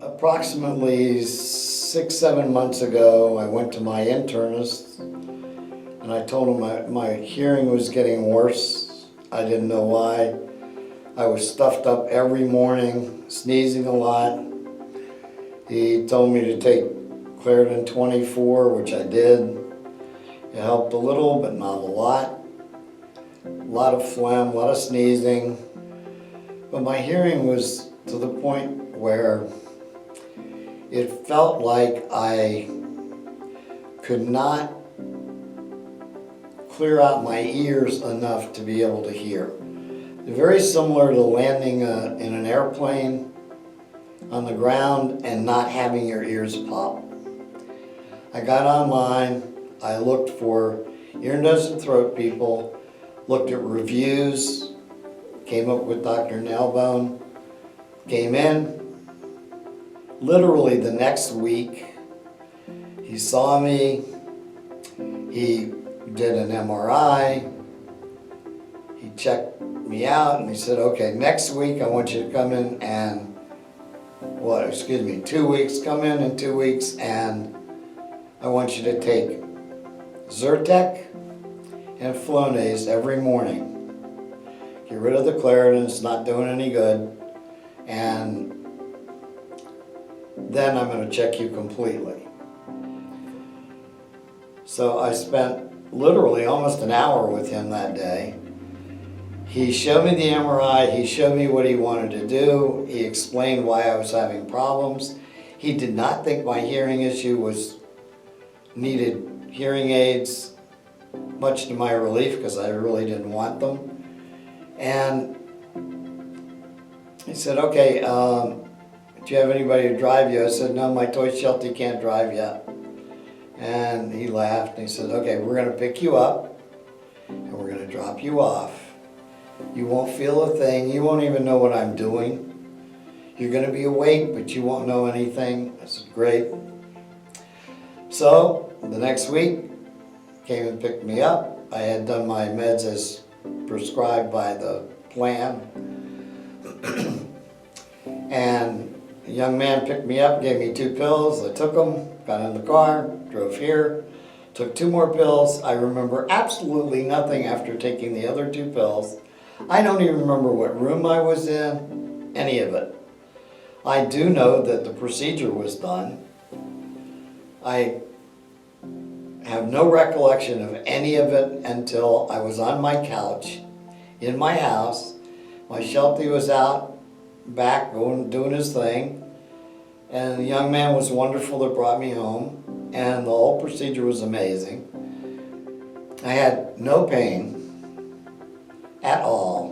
Approximately 6-7 months ago, I went to my internist and I told him my hearing was getting worse. I didn't know why. I was stuffed up every morning, sneezing a lot. He told me to take Claritin 24, which I did. It helped a little, but not a lot. A lot of phlegm, a lot of sneezing. But my hearing was to the point where it felt like I could not clear out my ears enough to be able to hear. Very similar to landing in an airplane on the ground and not having your ears pop. I got online, I looked for ear, nose, and throat people, looked at reviews, came up with Dr. Nailbone, came in. Literally the next week, he saw me, he did an MRI, he checked me out, and he said, okay, next week I want you to come in and, 2 weeks, come in 2 weeks, and I want you to take Zyrtec and Flonase every morning. Get rid of the Claritin, it's not doing any good, and then I'm going to check you completely. So I spent literally almost an hour with him that day. He showed me the MRI, he showed me what he wanted to do, he explained why I was having problems. He did not think my hearing issue needed hearing aids, much to my relief because I really didn't want them. And he said, okay, do you have anybody to drive you? I said, no, my toy Sheltie can't drive yet. And he laughed and he said, okay, we're going to pick you up and we're going to drop you off. You won't feel a thing. You won't even know what I'm doing. You're going to be awake, but you won't know anything. I said, great. So the next week, came and picked me up. I had done my meds as prescribed by the plan. And a young man picked me up, gave me 2 pills. I took them, got in the car, drove here, took 2 more pills. I remember absolutely nothing after taking the other 2 pills. I don't even remember what room I was in, any of it. I do know that the procedure was done. I have no recollection of any of it until I was on my couch in my house. My Sheltie was out back doing his thing, and the young man was wonderful that brought me home, and the whole procedure was amazing. I had no pain at all.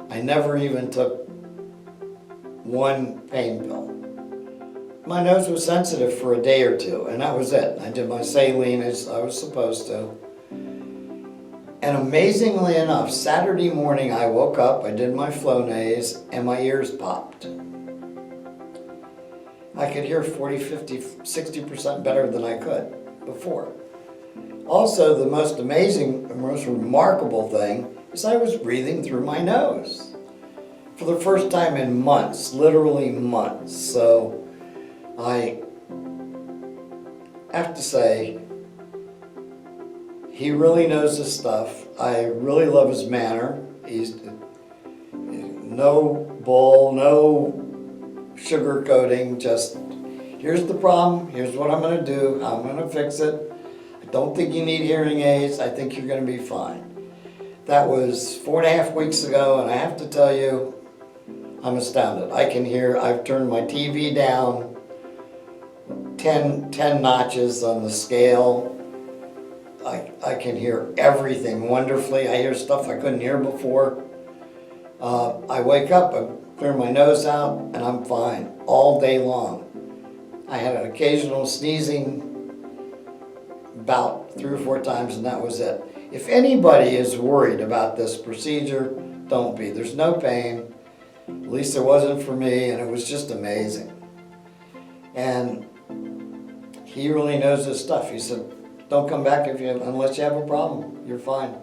I never even took 1 pain pill. My nose was sensitive for a day or 2, and that was it. I did my saline as I was supposed to. And amazingly enough, Saturday morning I woke up, I did my Flonase, and my ears popped. I could hear 40, 50, 60% better than I could before. Also, the most amazing, the most remarkable thing is I was breathing through my nose for the first time in months, literally months. So I have to say, he really knows his stuff. I really love his manner. He's no bull, no sugarcoating, just here's the problem, here's what I'm going to do, I'm going to fix it. I don't think you need hearing aids, I think you're going to be fine. That was 4.5 weeks ago, and I have to tell you, I'm astounded. I can hear, I've turned my TV down 10 notches on the scale. I can hear everything wonderfully. I hear stuff I couldn't hear before. I wake up, I clear my nose out, and I'm fine all day long. I had an occasional sneezing bout 3 or 4 times, and that was it. If anybody is worried about this procedure, don't be. There's no pain. At least there wasn't for me, and it was just amazing. And he really knows his stuff. He said, don't come back unless you have a problem. You're fine.